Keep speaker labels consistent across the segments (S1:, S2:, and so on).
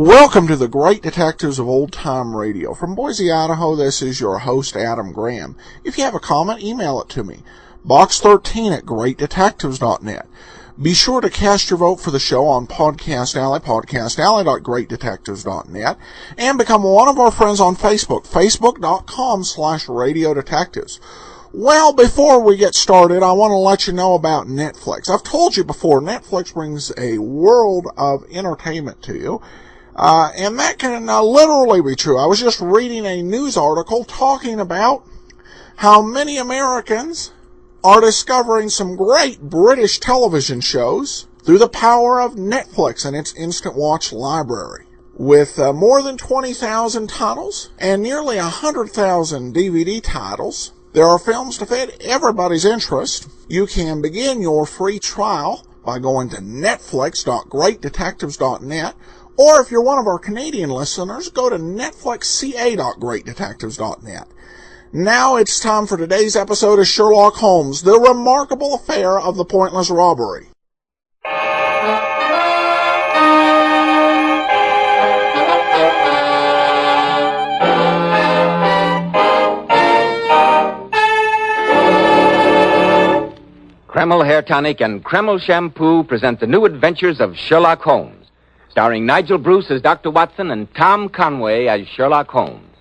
S1: Welcome to the Great Detectives of Old Time Radio. From Boise, Idaho, this is your host, Adam Graham. If you have a comment, email it to me. box13@greatdetectives.net. Be sure to cast your vote for the show on Podcast Alley, podcastalley.greatdetectives.net, and become one of our friends on Facebook, facebook.com/Radio Detectives. Well, before we get started, I want to let you know about Netflix. I've told you before, Netflix brings a world of entertainment to you. And that can literally be true. I was just reading a news article talking about how many Americans are discovering some great British television shows through the power of Netflix and its instant watch library. With more than 20,000 titles and nearly 100,000 DVD titles, there are films to fit everybody's interest. You can begin your free trial by going to netflix.greatdetectives.net. Or if you're one of our Canadian listeners, go to netflixca.greatdetectives.net. Now it's time for today's episode of Sherlock Holmes, The Remarkable Affair of the Pointless Robbery.
S2: Kreml Hair Tonic and Kreml Shampoo present the new adventures of Sherlock Holmes, starring Nigel Bruce as Dr. Watson and Tom Conway as Sherlock Holmes.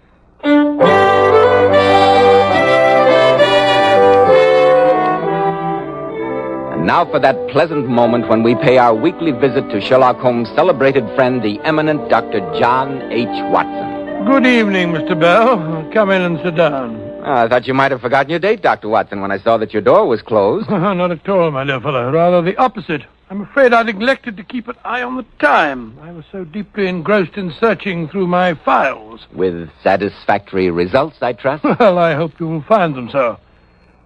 S2: And now for that pleasant moment when we pay our weekly visit to Sherlock Holmes' celebrated friend, the eminent Dr. John H. Watson.
S3: Good evening, Mr. Bell. Come in and sit down.
S2: I thought you might have forgotten your date, Dr. Watson, when I saw that your door was closed.
S3: Not at all, my dear fellow. Rather the opposite. I'm afraid I neglected to keep an eye on the time. I was so deeply engrossed in searching through my files.
S2: With satisfactory results, I trust?
S3: Well, I hope you will find them so.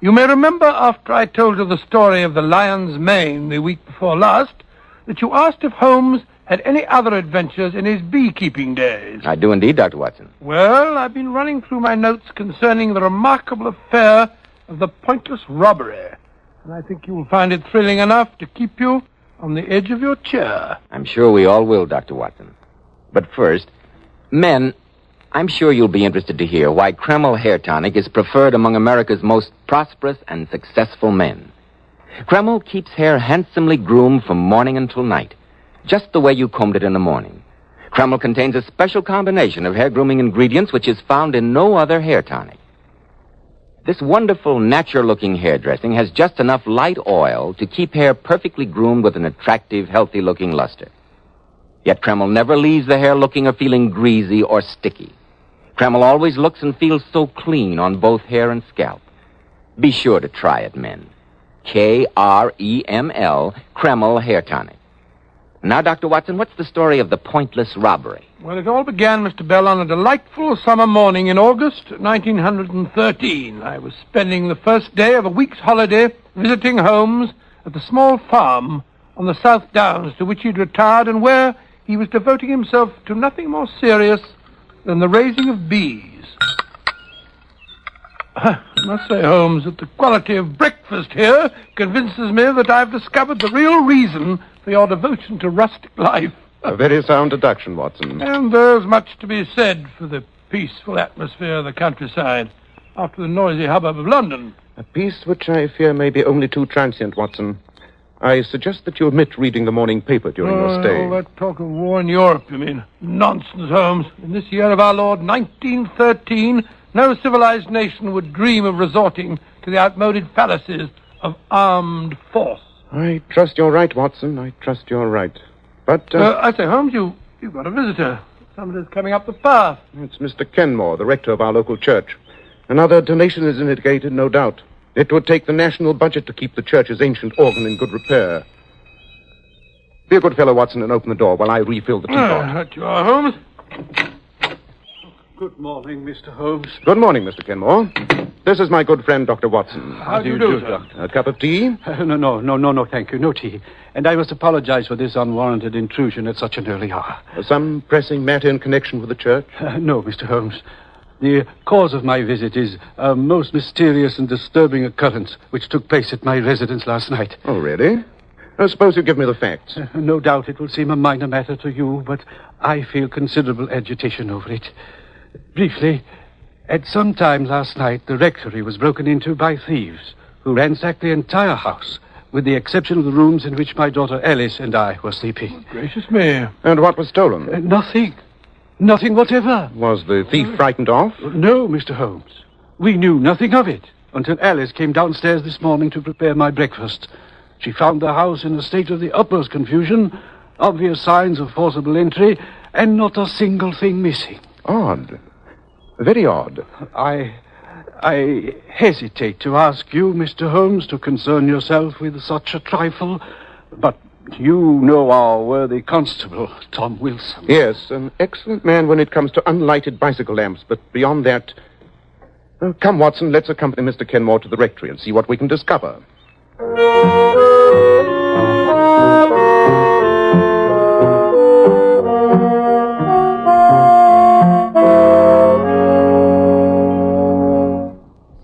S3: You may remember after I told you the story of the lion's mane the week before last, that you asked if Holmes had any other adventures in his beekeeping days.
S2: I do indeed, Dr. Watson.
S3: Well, I've been running through my notes concerning the remarkable affair of the pointless robbery, and I think you will find it thrilling enough to keep you on the edge of your chair.
S2: I'm sure we all will, Dr. Watson. But first, men, I'm sure you'll be interested to hear why Kreml Hair Tonic is preferred among America's most prosperous and successful men. Kreml keeps hair handsomely groomed from morning until night, just the way you combed it in the morning. Kreml contains a special combination of hair grooming ingredients which is found in no other hair tonic. This wonderful, natural-looking hairdressing has just enough light oil to keep hair perfectly groomed with an attractive, healthy-looking luster. Yet Kreml never leaves the hair looking or feeling greasy or sticky. Kreml always looks and feels so clean on both hair and scalp. Be sure to try it, men. Kreml, Kreml Hair Tonic. Now, Dr. Watson, what's the story of the pointless robbery?
S3: Well, it all began, Mr. Bell, on a delightful summer morning in August 1913. I was spending the first day of a week's holiday visiting Holmes at the small farm on the South Downs to which he'd retired and where he was devoting himself to nothing more serious than the raising of bees. I must say, Holmes, that the quality of breakfast here convinces me that I've discovered the real reason for your devotion to rustic life.
S4: A very sound deduction, Watson.
S3: And there's much to be said for the peaceful atmosphere of the countryside after the noisy hubbub of London.
S4: A peace which I fear may be only too transient, Watson. I suggest that you omit reading the morning paper during your stay.
S3: All that talk of war in Europe, you mean? Nonsense, Holmes. In this year of our Lord, 1913... no civilized nation would dream of resorting to the outmoded fallacies of armed force.
S4: I trust you're right, Watson. I trust you're right. But,
S3: I say, Holmes, you've got a visitor. Somebody's coming up the path.
S4: It's Mr. Kenmore, the rector of our local church. Another donation is indicated, no doubt. It would take the national budget to keep the church's ancient organ in good repair. Be a good fellow, Watson, and open the door while I refill the teapot.
S3: That you are, Holmes. Good morning, Mr. Holmes.
S4: Good morning, Mr. Kenmore. This is my good friend, Dr. Watson.
S3: How do you do, Doctor?
S4: A cup of tea?
S5: No, thank you. No tea. And I must apologize for this unwarranted intrusion at such an early hour.
S4: Some pressing matter in connection with the church?
S5: No, Mr. Holmes. The cause of my visit is a most mysterious and disturbing occurrence which took place at my residence last night.
S4: Oh, really? Suppose you give me the facts.
S5: No doubt it will seem a minor matter to you, but I feel considerable agitation over it. Briefly, at some time last night, the rectory was broken into by thieves who ransacked the entire house, with the exception of the rooms in which my daughter Alice and I were sleeping.
S3: Gracious me.
S4: And what was stolen?
S5: Nothing. Nothing whatever.
S4: Was the thief frightened off?
S5: No, Mr. Holmes. We knew nothing of it until Alice came downstairs this morning to prepare my breakfast. She found the house in a state of the utmost confusion, obvious signs of forcible entry, and not a single thing missing.
S4: Odd. Very odd.
S5: I hesitate to ask you, Mr. Holmes, to concern yourself with such a trifle, but you know our worthy constable, Tom Wilson.
S4: Yes, an excellent man when it comes to unlighted bicycle lamps, but beyond that... come, Watson, let's accompany Mr. Kenmore to the rectory and see what we can discover.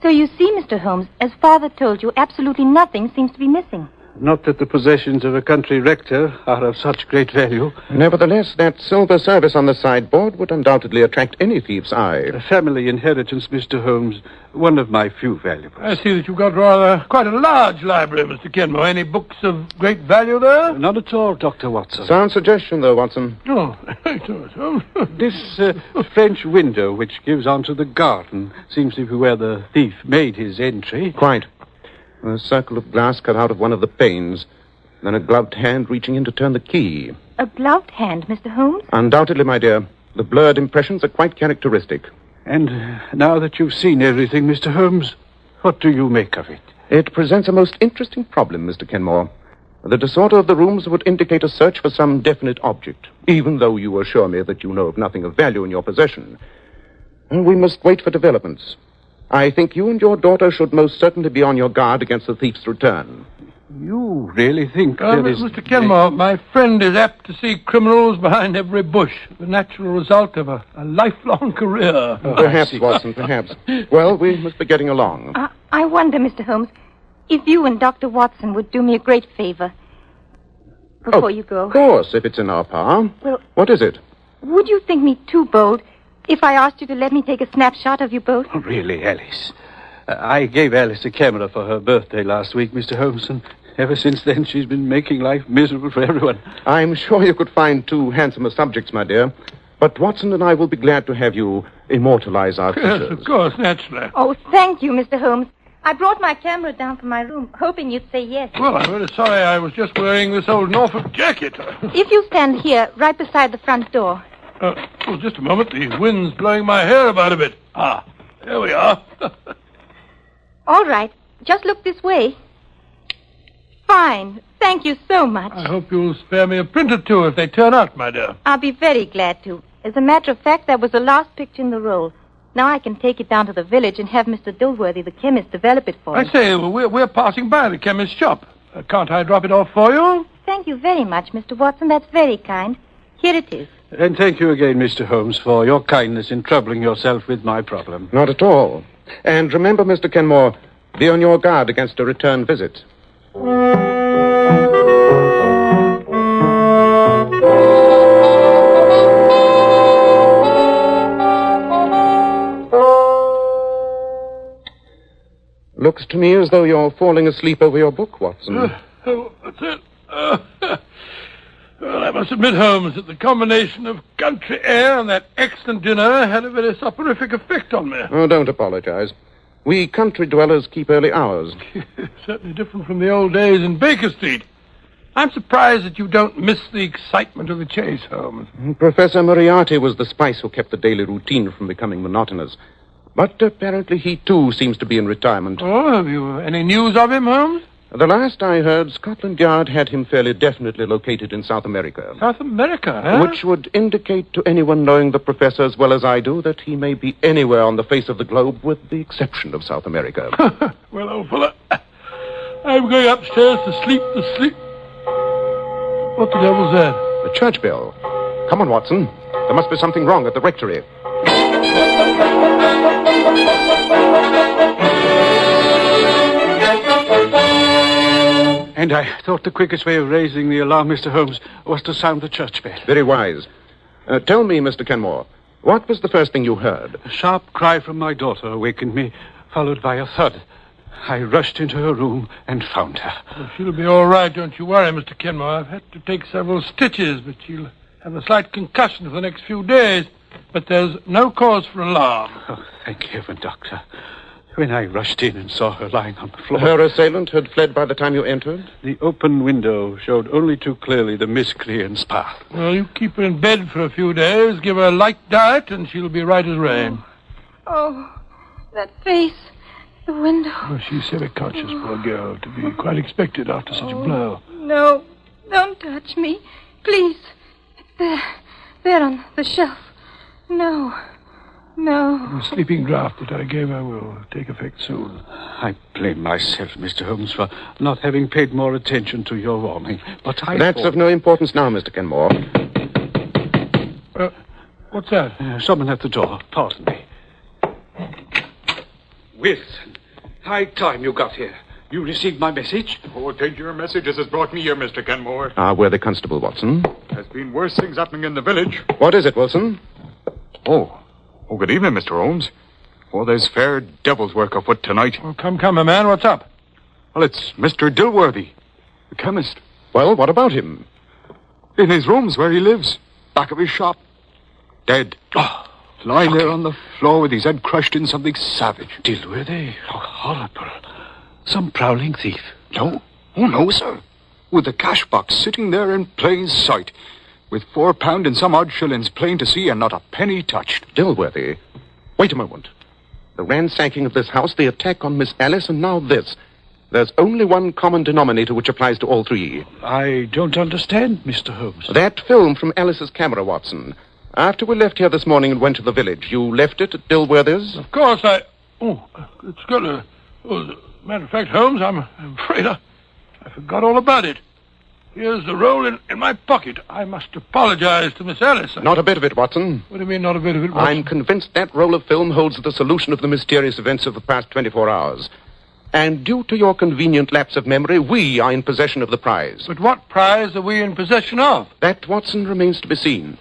S6: So you see, Mr. Holmes, as Father told you, absolutely nothing seems to be missing.
S5: Not that the possessions of a country rector are of such great value.
S4: Nevertheless, that silver service on the sideboard would undoubtedly attract any thief's eye.
S5: A family inheritance, Mr. Holmes. One of my few valuables.
S3: I see that you've got quite a large library, Mr. Kenmore. Any books of great value there?
S5: Not at all, Dr. Watson.
S4: Sound suggestion, though, Watson.
S3: Oh,
S5: This French window, which gives onto the garden, seems to be where the thief made his entry.
S4: Quite. A circle of glass cut out of one of the panes, then a gloved hand reaching in to turn the key.
S6: A gloved hand, Mr. Holmes?
S4: Undoubtedly, my dear. The blurred impressions are quite characteristic.
S5: And now that you've seen everything, Mr. Holmes, what do you make of it?
S4: It presents a most interesting problem, Mr. Kenmore. The disorder of the rooms would indicate a search for some definite object, even though you assure me that you know of nothing of value in your possession. We must wait for developments. I think you and your daughter should most certainly be on your guard against the thief's return.
S5: You really think there is...
S3: Mr. Kenmore, my friend is apt to see criminals behind every bush, the natural result of a lifelong career.
S4: Perhaps, Watson, perhaps. Well, we must be getting along.
S6: I wonder, Mr. Holmes, if you and Dr. Watson would do me a great favor before you go.
S4: Of course, if it's in our power.
S6: Well...
S4: What is it?
S6: Would you think me too bold if I asked you to let me take a snapshot of you both?
S5: Oh, really, Alice? I gave Alice a camera for her birthday last week, Mr. Holmes, and ever since then she's been making life miserable for everyone.
S4: I'm sure you could find two handsomer subjects, my dear. But Watson and I will be glad to have you immortalize our features.
S3: Yes, of course, naturally.
S6: Oh, thank you, Mr. Holmes. I brought my camera down from my room, hoping you'd say yes.
S3: Well, I'm very sorry. I was just wearing this old Norfolk jacket.
S6: If you stand here, right beside the front door.
S3: Well, just a moment. The wind's blowing my hair about a bit. There we are.
S6: All right. Just look this way. Fine. Thank you so much.
S3: I hope you'll spare me a print or two if they turn out, my dear.
S6: I'll be very glad to. As a matter of fact, that was the last picture in the roll. Now I can take it down to the village and have Mr. Dilworthy, the chemist, develop it for me.
S3: I say, we're passing by the chemist's shop. Can't I drop it off for you?
S6: Thank you very much, Mr. Watson. That's very kind. Here it is.
S5: And thank you again, Mr. Holmes, for your kindness in troubling yourself with my problem.
S4: Not at all. And remember, Mr. Kenmore, be on your guard against a return visit. Looks to me as though you're falling asleep over your book, Watson.
S3: That's it. Well, I must admit, Holmes, that the combination of country air and that excellent dinner had a very soporific effect on me.
S4: Oh, don't apologize. We country dwellers keep early hours.
S3: Certainly different from the old days in Baker Street. I'm surprised that you don't miss the excitement of the chase, Holmes.
S4: Professor Moriarty was the spice who kept the daily routine from becoming monotonous. But apparently he, too, seems to be in retirement.
S3: Oh, have you any news of him, Holmes?
S4: The last I heard, Scotland Yard had him fairly definitely located in South America.
S3: South America, huh?
S4: Which would indicate to anyone knowing the professor as well as I do that he may be anywhere on the face of the globe with the exception of South America.
S3: Well, old fella, I'm going upstairs to sleep. What the devil's that?
S4: The church bell. Come on, Watson. There must be something wrong at the rectory.
S5: And I thought the quickest way of raising the alarm, Mr. Holmes, was to sound the church bell.
S4: Very wise. Tell me, Mr. Kenmore, what was the first thing you heard?
S5: A sharp cry from my daughter awakened me, followed by a thud. I rushed into her room and found her.
S3: Well, she'll be all right, don't you worry, Mr. Kenmore. I've had to take several stitches, but she'll have a slight concussion for the next few days. But there's no cause for alarm.
S5: Oh, thank heaven, Doctor. When I rushed in and saw her lying on the floor...
S4: Her assailant had fled by the time you entered?
S5: The open window showed only too clearly the miscreant's path.
S3: Well, you keep her in bed for a few days, give her a light diet, and she'll be right as rain.
S6: Oh, that face. The window.
S3: Well, she's semi-conscious, poor girl, to be quite expected after such a blow.
S6: No, don't touch me. Please. There on the shelf. No.
S3: The sleeping draught that I gave her will take effect soon.
S5: I blame myself, Mr. Holmes, for not having paid more attention to your warning. But
S4: That's of no importance now, Mr. Kenmore.
S3: What's that?
S5: Someone at the door. Pardon me. Wilson, high time you got here. You received my message?
S7: Oh, take your message as has brought me here, Mr. Kenmore.
S4: Worthy Constable Watson.
S7: There's been worse things happening in the village.
S4: What is it, Wilson?
S7: Oh, good evening, Mr. Holmes. Oh, there's fair devil's work afoot tonight.
S3: Oh, come, my man, what's up?
S7: Well, it's Mr. Dilworthy, the chemist.
S4: Well, what about him?
S7: In his rooms where he lives, back of his shop. Dead. Lying there on the floor with his head crushed in something savage.
S5: Dilworthy? How horrible. Some prowling thief.
S7: No. Oh, no, sir. With the cash box sitting there in plain sight, with £4 and some odd shillings plain to see and not a penny touched.
S4: Dilworthy, wait a moment. The ransacking of this house, the attack on Miss Alice, and now this. There's only one common denominator which applies to all three.
S5: I don't understand, Mr. Holmes.
S4: That film from Alice's camera, Watson. After we left here this morning and went to the village, you left it at Dilworthy's?
S3: Of course, it's got a... Oh, as a matter of fact, Holmes, I'm afraid I forgot all about it. Here's the roll in my pocket. I must apologize to Miss Alice.
S4: Not a bit of it, Watson.
S3: What do you mean, not a bit of it, Watson?
S4: I'm convinced that roll of film holds the solution of the mysterious events of the past 24 hours. And due to your convenient lapse of memory, we are in possession of the prize.
S3: But what prize are we in possession of?
S4: That, Watson, remains to be seen.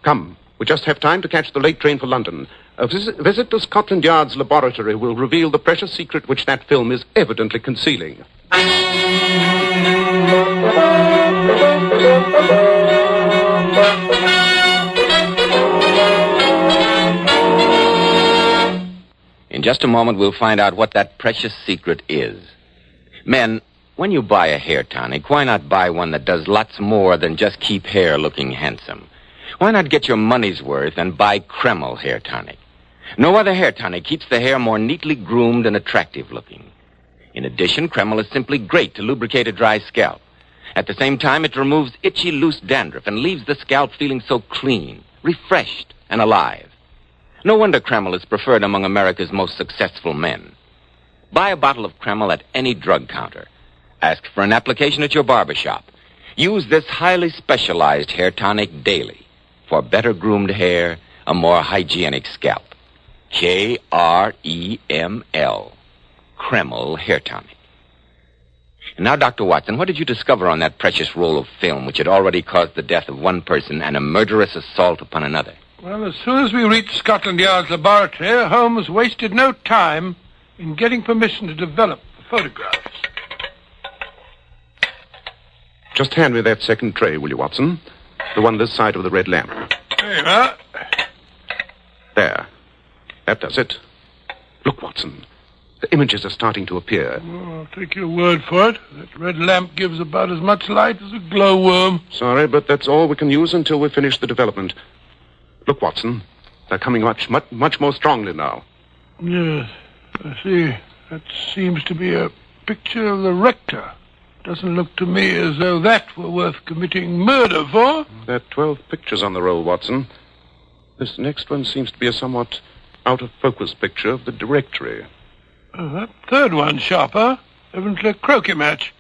S4: Come, we just have time to catch the late train for London. A visit to Scotland Yard's laboratory will reveal the precious secret which that film is evidently concealing.
S2: In just a moment, we'll find out what that precious secret is. Men, when you buy a hair tonic, why not buy one that does lots more than just keep hair looking handsome? Why not get your money's worth and buy Kreml hair tonic? No other hair tonic keeps the hair more neatly groomed and attractive looking. In addition, Kreml is simply great to lubricate a dry scalp. At the same time, it removes itchy, loose dandruff and leaves the scalp feeling so clean, refreshed, and alive. No wonder Kreml is preferred among America's most successful men. Buy a bottle of Kreml at any drug counter. Ask for an application at your barber shop. Use this highly specialized hair tonic daily for better groomed hair, a more hygienic scalp. Kreml. Kreml hair tonic. And now, Dr. Watson, what did you discover on that precious roll of film which had already caused the death of one person and a murderous assault upon another?
S3: Well, as soon as we reached Scotland Yard's laboratory, Holmes wasted no time in getting permission to develop the photographs.
S4: Just hand me that second tray, will you, Watson? The one this side of the red lamp.
S3: There you are.
S4: There. That does it. Look, Watson. The images are starting to appear.
S3: Oh, I'll take your word for it. That red lamp gives about as much light as a glowworm.
S4: Sorry, but that's all we can use until we finish the development. Look, Watson. They're coming much more strongly now.
S3: Yes, I see. That seems to be a picture of the rector. Doesn't look to me as though that were worth committing murder for.
S4: There are 12 pictures on the roll, Watson. This next one seems to be a somewhat out-of-focus picture of the directory.
S3: Oh, that third one, sharper. Evidently a croquet match.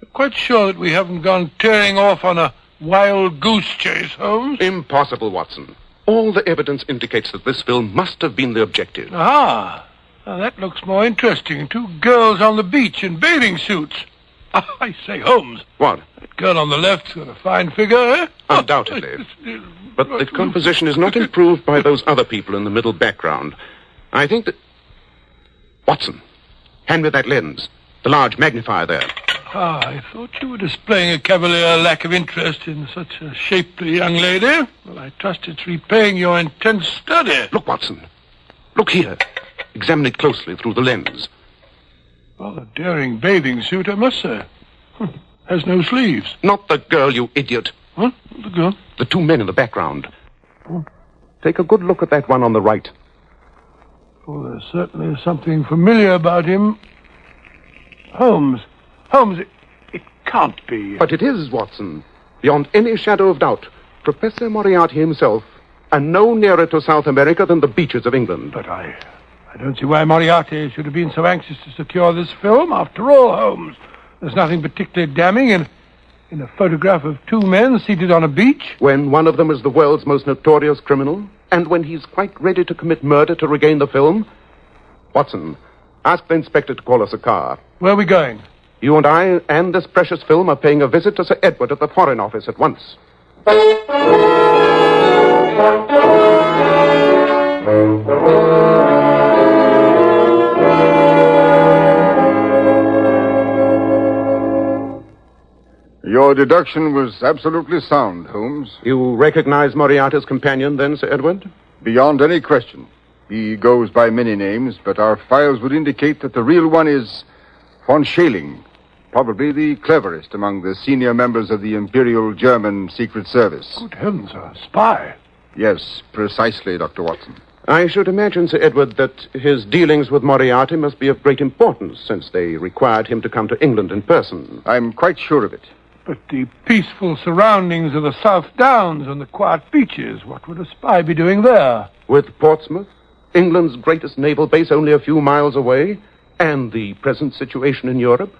S3: I'm quite sure that we haven't gone tearing off on a wild goose chase, Holmes.
S4: Impossible, Watson. All the evidence indicates that this film must have been the objective.
S3: Ah, now that looks more interesting. Two girls on the beach in bathing suits. I say, Holmes.
S4: What?
S3: That girl on the left's got a fine figure, eh?
S4: Undoubtedly. But the composition is not improved by those other people in the middle background. I think that... Watson, hand me that lens. The large magnifier there.
S3: I thought you were displaying a cavalier lack of interest in such a shapely young lady. Well, I trust it's repaying your intense study.
S4: Look, Watson. Look here. Examine it closely through the lens.
S3: Well, a daring bathing suit, I must say. Has no sleeves.
S4: Not the girl, you idiot.
S3: What? The girl?
S4: The two men in the background. Take a good look at that one on the right.
S3: Oh, there's certainly something familiar about him. Holmes, it can't be.
S4: But it is, Watson. Beyond any shadow of doubt. Professor Moriarty himself, and no nearer to South America than the beaches of England.
S3: But I don't see why Moriarty should have been so anxious to secure this film. After all, Holmes, there's nothing particularly damning in a photograph of two men seated on a beach.
S4: When one of them is the world's most notorious criminal, and when he's quite ready to commit murder to regain the film. Watson, ask the inspector to call us a car.
S3: Where are we going?
S4: You and I and this precious film are paying a visit to Sir Edward at the Foreign Office at once.
S8: Your deduction was absolutely sound, Holmes.
S4: You recognize Moriarty's companion, then, Sir Edward?
S8: Beyond any question. He goes by many names, but our files would indicate that the real one is von Schäling, probably the cleverest among the senior members of the Imperial German Secret Service.
S3: Good heavens, a spy.
S8: Yes, precisely, Dr. Watson.
S4: I should imagine, Sir Edward, that his dealings with Moriarty must be of great importance, since they required him to come to England in person.
S8: I'm quite sure of it.
S3: But the peaceful surroundings of the South Downs and the quiet beaches, what would a spy be doing there?
S4: With Portsmouth, England's greatest naval base only a few miles away, and the present situation in Europe,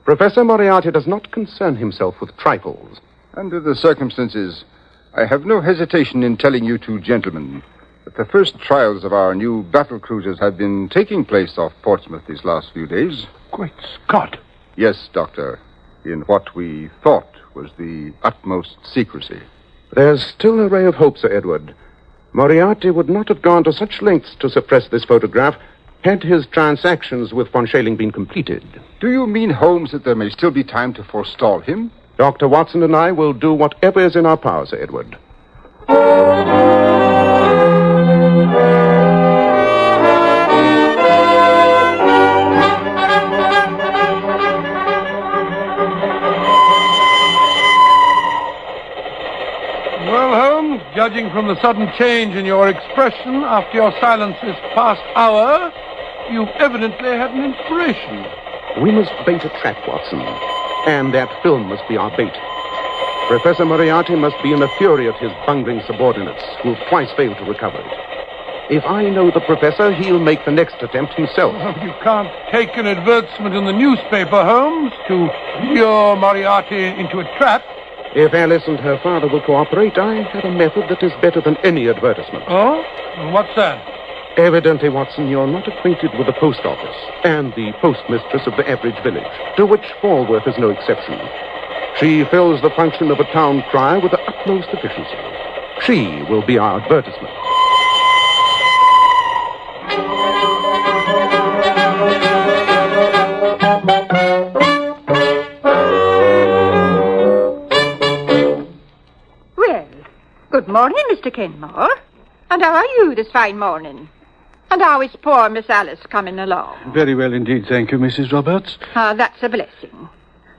S4: Professor Moriarty does not concern himself with trifles.
S8: Under the circumstances, I have no hesitation in telling you two gentlemen that the first trials of our new battle cruisers have been taking place off Portsmouth these last few days.
S3: Great Scott.
S8: Yes, Doctor. In what we thought was the utmost secrecy.
S4: There's still a ray of hope, Sir Edward. Moriarty would not have gone to such lengths to suppress this photograph had his transactions with von Schäling been completed.
S8: Do you mean, Holmes, that there may still be time to forestall him?
S4: Dr. Watson and I will do whatever is in our power, Sir Edward.
S3: Judging from the sudden change in your expression after your silence this past hour, you've evidently had an inspiration.
S4: We must bait a trap, Watson. And that film must be our bait. Professor Moriarty must be in a fury at his bungling subordinates, who've twice failed to recover it. If I know the professor, he'll make the next attempt himself.
S3: Well, you can't take an advertisement in the newspaper, Holmes, to lure Moriarty into a trap.
S4: If Alice and her father will cooperate, I have a method that is better than any advertisement.
S3: Oh? Well, what's that?
S4: Evidently, Watson, you're not acquainted with the post office and the postmistress of the average village, to which Falworth is no exception. She fills the function of a town crier with the utmost efficiency. She will be our advertisement.
S9: Good morning, Mr. Kenmore. And how are you this fine morning? And how is poor Miss Alice coming along?
S5: Very well indeed, thank you, Mrs. Roberts.
S9: Ah, that's a blessing.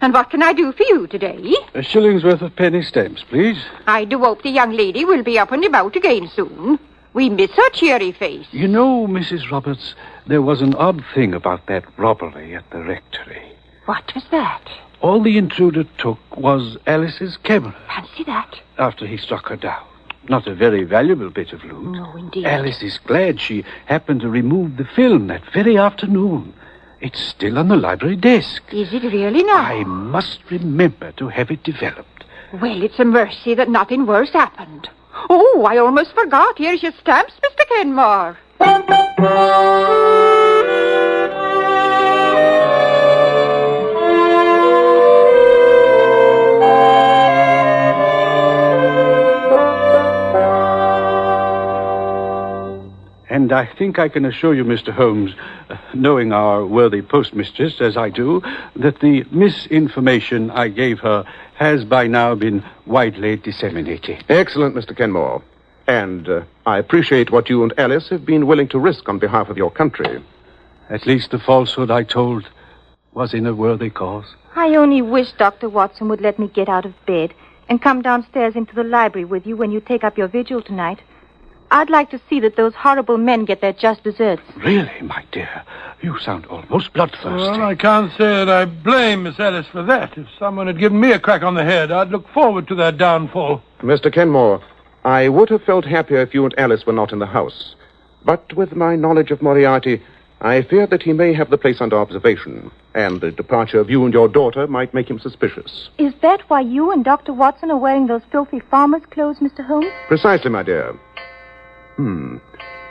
S9: And what can I do for you today?
S5: A shilling's worth of penny stamps, please.
S9: I do hope the young lady will be up and about again soon. We miss her cheery face.
S5: You know, Mrs. Roberts, there was an odd thing about that robbery at the rectory.
S9: What was that?
S5: All the intruder took was Alice's camera.
S9: Fancy that.
S5: After he struck her down. Not a very valuable bit of loot.
S9: No, indeed.
S5: Alice is glad she happened to remove the film that very afternoon. It's still on the library desk.
S9: Is it really now?
S5: I must remember to have it developed.
S9: Well, it's a mercy that nothing worse happened. Oh, I almost forgot. Here's your stamps, Mr. Kenmore.
S5: And I think I can assure you, Mr. Holmes, knowing our worthy postmistress as I do, that the misinformation I gave her has by now been widely disseminated.
S4: Excellent, Mr. Kenmore. And I appreciate what you and Alice have been willing to risk on behalf of your country.
S5: At least the falsehood I told was in a worthy cause.
S6: I only wish Dr. Watson would let me get out of bed and come downstairs into the library with you when you take up your vigil tonight. I'd like to see that those horrible men get their just deserts.
S5: Really, my dear, you sound almost bloodthirsty.
S3: Well, I can't say that I blame Miss Alice for that. If someone had given me a crack on the head, I'd look forward to their downfall.
S4: Mr. Kenmore, I would have felt happier if you and Alice were not in the house. But with my knowledge of Moriarty, I fear that he may have the place under observation, and the departure of you and your daughter might make him suspicious.
S6: Is that why you and Dr. Watson are wearing those filthy farmer's clothes, Mr. Holmes?
S4: Precisely, my dear.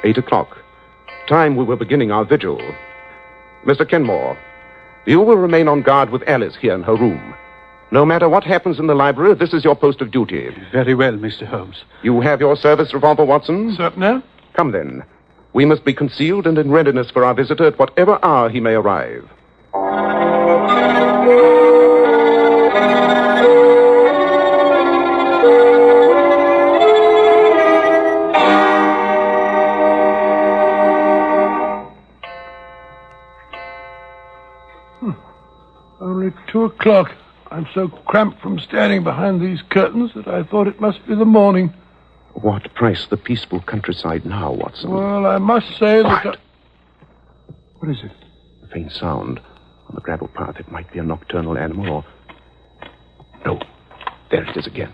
S4: 8 o'clock. Time we were beginning our vigil. Mr. Kenmore, you will remain on guard with Alice here in her room. No matter what happens in the library, this is your post of duty.
S5: Very well, Mr. Holmes.
S4: You have your service revolver, Watson?
S3: Certainly.
S4: Come then. We must be concealed and in readiness for our visitor at whatever hour he may arrive.
S3: Only 2 o'clock. I'm so cramped from standing behind these curtains that I thought it must be the morning.
S4: What price the peaceful countryside now, Watson?
S3: Well, I must say that...
S4: Quiet.
S3: What is it?
S4: A faint sound on the gravel path. It might be a nocturnal animal or... No. There it is again.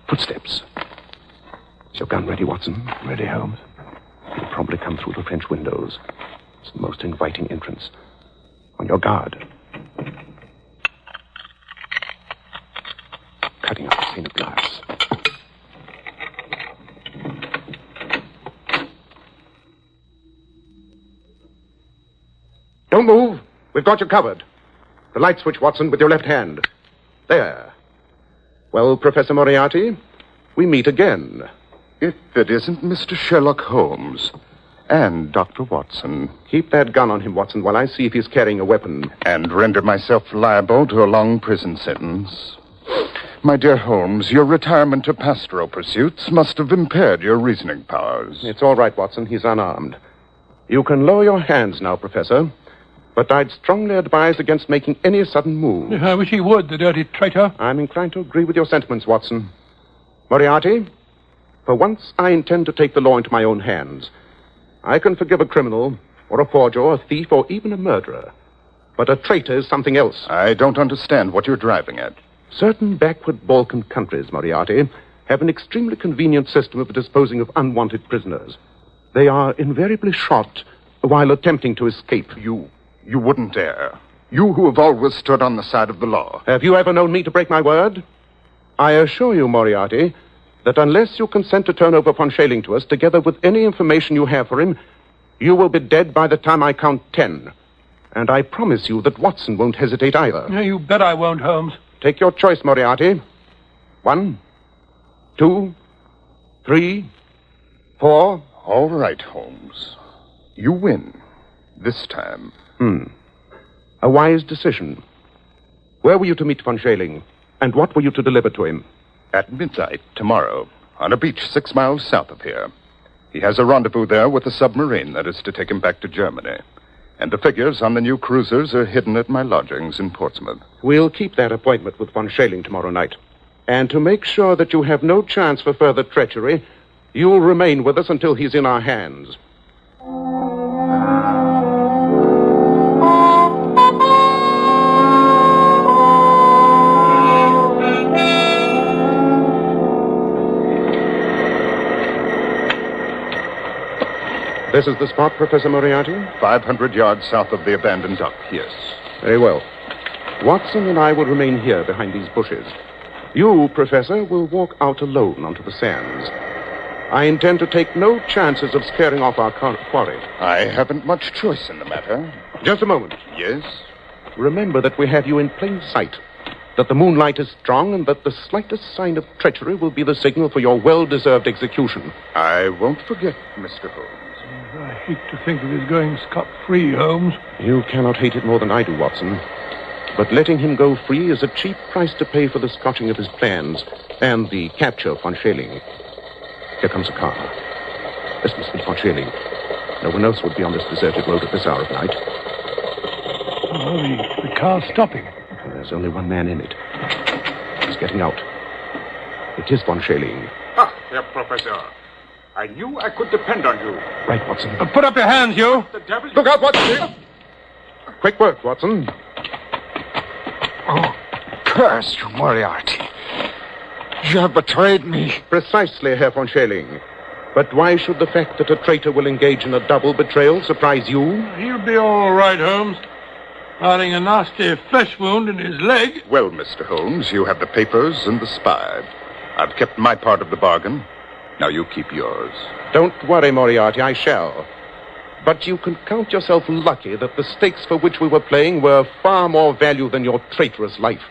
S4: Footsteps. Is your gun ready, Watson?
S3: Ready, Holmes.
S4: He'll probably come through the French windows. It's the most inviting entrance. On your guard. Cutting up a pane of glass. Don't move. We've got you covered. The light switch, Watson, with your left hand. There. Well, Professor Moriarty, we meet again.
S8: If it isn't Mr. Sherlock Holmes and Dr. Watson.
S4: Keep that gun on him, Watson, while I see if he's carrying a weapon.
S8: And render myself liable to a long prison sentence. My dear Holmes, your retirement to pastoral pursuits must have impaired your reasoning powers.
S4: It's all right, Watson. He's unarmed. You can lower your hands now, Professor. But I'd strongly advise against making any sudden move.
S3: I wish he would, the dirty traitor.
S4: I'm inclined to agree with your sentiments, Watson. Moriarty, for once I intend to take the law into my own hands. I can forgive a criminal, or a forger, or a thief, or even a murderer. But a traitor is something else.
S8: I don't understand what you're driving at.
S4: Certain backward Balkan countries, Moriarty, have an extremely convenient system of disposing of unwanted prisoners. They are invariably shot while attempting to escape.
S8: You wouldn't dare. You who have always stood on the side of the law.
S4: Have you ever known me to break my word? I assure you, Moriarty, that unless you consent to turn over Von Schailing to us, together with any information you have for him, you will be dead by the time I count 10. And I promise you that Watson won't hesitate either.
S3: Yeah, you bet I won't, Holmes.
S4: Take your choice, Moriarty. 1, 2, 3, 4.
S8: All right, Holmes. You win. This time.
S4: A wise decision. Where were you to meet Von Schailing? And what were you to deliver to him?
S8: At midnight tomorrow, on a beach 6 miles south of here. He has a rendezvous there with a submarine that is to take him back to Germany. And the figures on the new cruisers are hidden at my lodgings in Portsmouth.
S4: We'll keep that appointment with Von Schailing tomorrow night. And to make sure that you have no chance for further treachery, you'll remain with us until he's in our hands. This is the spot, Professor Moriarty?
S8: 500 yards south of the abandoned dock, yes.
S4: Very well. Watson and I will remain here behind these bushes. You, Professor, will walk out alone onto the sands. I intend to take no chances of scaring off our quarry.
S8: I haven't much choice in the matter.
S4: Just a moment.
S8: Yes?
S4: Remember that we have you in plain sight. that the moonlight is strong, and that the slightest sign of treachery will be the signal for your well-deserved execution.
S8: I won't forget, Mr. Holmes.
S3: I hate to think of his going scot-free, Holmes.
S4: You cannot hate it more than I do, Watson. But letting him go free is a cheap price to pay for the scotching of his plans and the capture of von Schäling. Here comes a car. This must be von Schäling. No one else would be on this deserted road at this hour of night.
S3: Oh, the car's stopping.
S4: There's only one man in it. He's getting out. It is von Schäling.
S10: Ah, Herr Professor. I knew I could depend on you.
S4: Right, Watson.
S3: Put up your hands, you.
S10: The devil...
S4: Look out, Watson! Quick work, Watson.
S10: Oh, curse you, Moriarty. You have betrayed me.
S4: Precisely, Herr von Schäling. But why should the fact that a traitor will engage in a double betrayal surprise you?
S3: He'll be all right, Holmes. Hiding a nasty flesh wound in his leg.
S8: Well, Mr. Holmes, you have the papers and the spy. I've kept my part of the bargain. Now you keep yours.
S4: Don't worry, Moriarty, I shall. But you can count yourself lucky that the stakes for which we were playing were far more value than your traitorous life.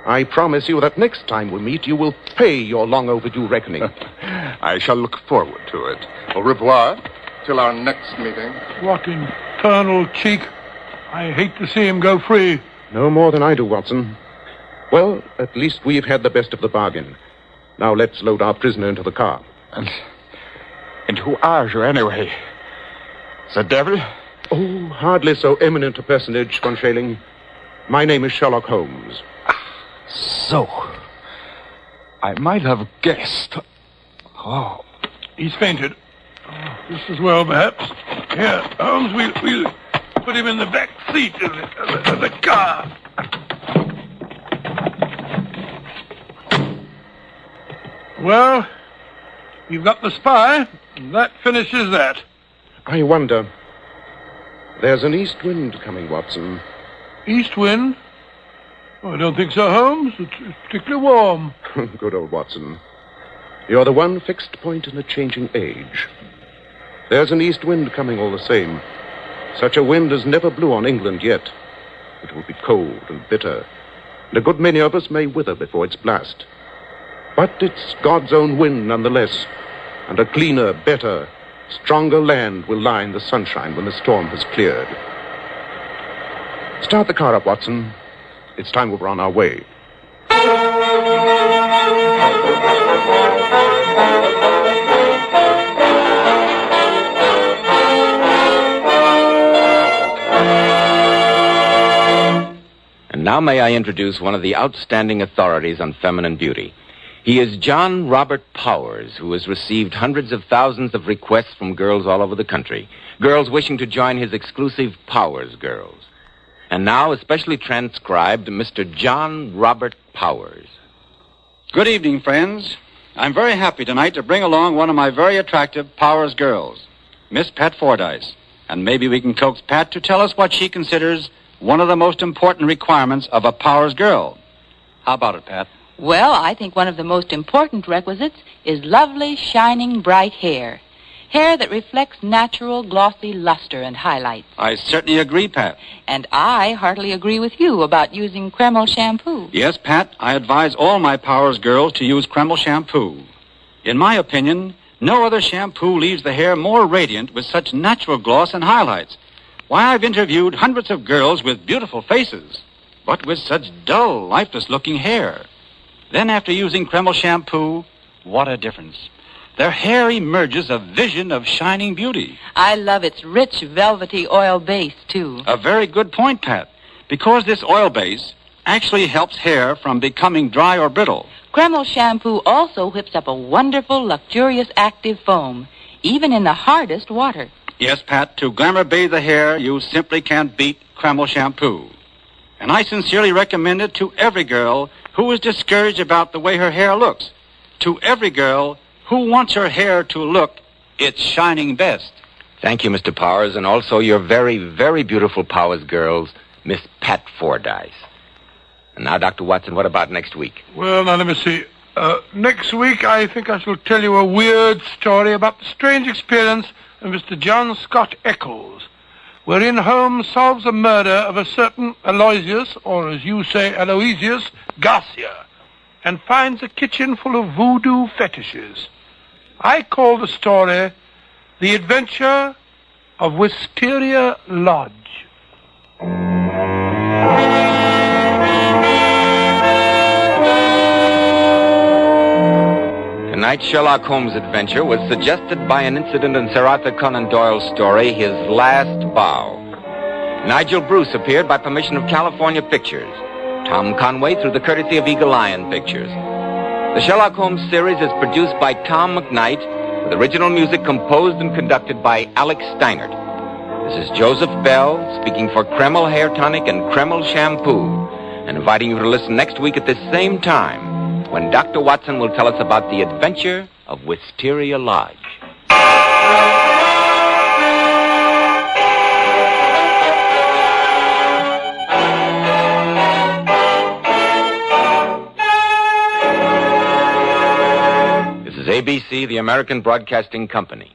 S4: I promise you that next time we meet, you will pay your long overdue reckoning.
S8: I shall look forward to it. Au revoir. Till our next meeting.
S3: What infernal cheek. I hate to see him go free.
S4: No more than I do, Watson. Well, at least we've had the best of the bargain. Now let's load our prisoner into the car.
S10: And who are you, anyway? The devil?
S4: Oh, hardly so eminent a personage, von Schäling. My name is Sherlock Holmes.
S10: So, I might have guessed. Oh.
S3: He's fainted. Oh, just as well, perhaps. Here, Holmes, we'll put him in the back seat of the car. Well, you've got the spy, and that finishes that.
S4: I wonder. There's an east wind coming, Watson.
S3: East wind? Oh, I don't think so, Holmes. It's particularly warm.
S4: Good old Watson. You're the one fixed point in a changing age. There's an east wind coming all the same. Such a wind as never blew on England yet. It will be cold and bitter, and a good many of us may wither before its blast. But it's God's own wind nonetheless, and a cleaner, better, stronger land will lie in the sunshine when the storm has cleared. Start the car up, Watson. It's time we were on our way.
S2: And now may I introduce one of the outstanding authorities on feminine beauty. He is John Robert Powers, who has received hundreds of thousands of requests from girls all over the country, girls wishing to join his exclusive Powers Girls. And now, especially transcribed, Mr. John Robert Powers.
S11: Good evening, friends. I'm very happy tonight to bring along one of my very attractive Powers girls, Miss Pat Fordyce. And maybe we can coax Pat to tell us what she considers one of the most important requirements of a Powers girl. How about it, Pat?
S12: Well, I think one of the most important requisites is lovely, shining, bright hair. Hair that reflects natural, glossy luster and highlights.
S11: I certainly agree, Pat.
S12: And I heartily agree with you about using Kreml shampoo.
S11: Yes, Pat, I advise all my Powers girls to use Kreml shampoo. In my opinion, no other shampoo leaves the hair more radiant with such natural gloss and highlights. Why, I've interviewed hundreds of girls with beautiful faces, but with such dull, lifeless-looking hair. Then after using Kreml shampoo, what a difference. Their hair emerges a vision of shining beauty.
S12: I love its rich, velvety oil base, too.
S11: A very good point, Pat, because this oil base actually helps hair from becoming dry or brittle.
S12: Kreml shampoo also whips up a wonderful, luxurious, active foam, even in the hardest water.
S11: Yes, Pat, to glamour bathe the hair, you simply can't beat Kreml shampoo. And I sincerely recommend it to every girl who is discouraged about the way her hair looks. To every girl who wants her hair to look its shining best.
S2: Thank you, Mr. Powers, and also your very, very beautiful Powers girls, Miss Pat Fordyce. And now, Dr. Watson, what about next week?
S3: Well, now, let me see. Next week, I think I shall tell you a weird story about the strange experience of Mr. John Scott Eccles, wherein Holmes solves a murder of a certain Aloysius, or as you say, Aloysius, Garcia, and finds a kitchen full of voodoo fetishes. I call the story The Adventure of Wisteria Lodge.
S2: Tonight's Sherlock Holmes adventure was suggested by an incident in Sir Arthur Conan Doyle's story, His Last Bow. Nigel Bruce appeared by permission of California Pictures. Tom Conway through the courtesy of Eagle Lion Pictures. The Sherlock Holmes series is produced by Tom McKnight, with original music composed and conducted by Alex Steinert. This is Joseph Bell speaking for Kreml Hair Tonic and Kreml Shampoo, and inviting you to listen next week at this same time, when Dr. Watson will tell us about the adventure of Wisteria Lodge. This is ABC, the American Broadcasting Company.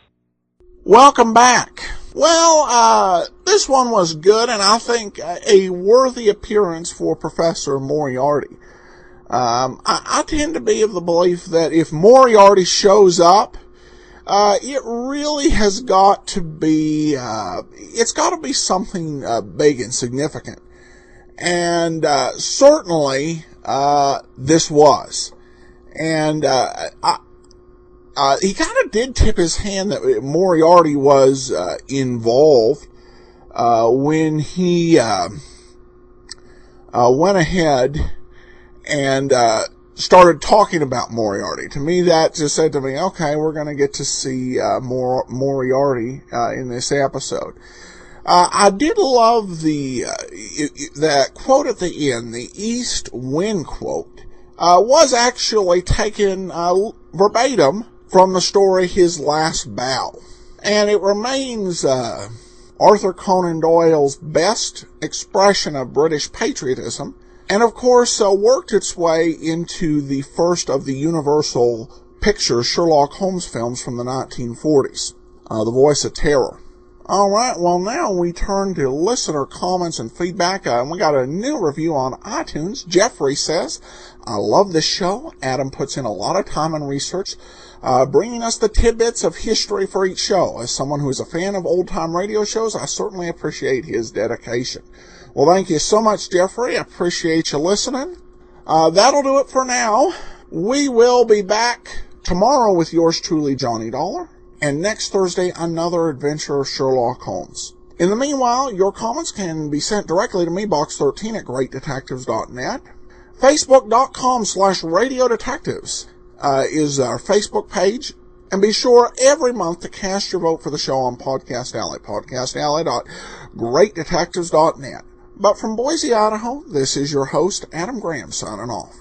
S1: Welcome back. Well, this one was good, and I think a worthy appearance for Professor Moriarty. I tend to be of the belief that if Moriarty shows up, it really has got to be, it's got to be something big and significant. And certainly this was. And he kind of did tip his hand that Moriarty was involved when he went ahead and started talking about Moriarty. To me, that just said to me, okay, we're going to get to see more Moriarty in this episode. I did love that quote at the end, the East Wind quote, was actually taken verbatim from the story His Last Bow. And it remains Arthur Conan Doyle's best expression of British patriotism, and of course worked its way into the first of the Universal Pictures Sherlock Holmes films from the 1940s, The Voice of Terror. Alright, well now we turn to listener comments and feedback, and we got a new review on iTunes. Jeffrey says, I love this show. Adam puts in a lot of time and research, bringing us the tidbits of history for each show. As someone who is a fan of old-time radio shows, I certainly appreciate his dedication. Well, thank you so much, Jeffrey. I appreciate you listening. That'll do it for now. We will be back tomorrow with yours truly, Johnny Dollar, and next Thursday, another adventure of Sherlock Holmes. In the meanwhile, your comments can be sent directly to me, box13 at greatdetectives.net. Facebook.com/radiodetectives is our Facebook page. And be sure every month to cast your vote for the show on Podcast Alley, podcastalley.greatdetectives.net. But from Boise, Idaho, this is your host, Adam Graham, signing off.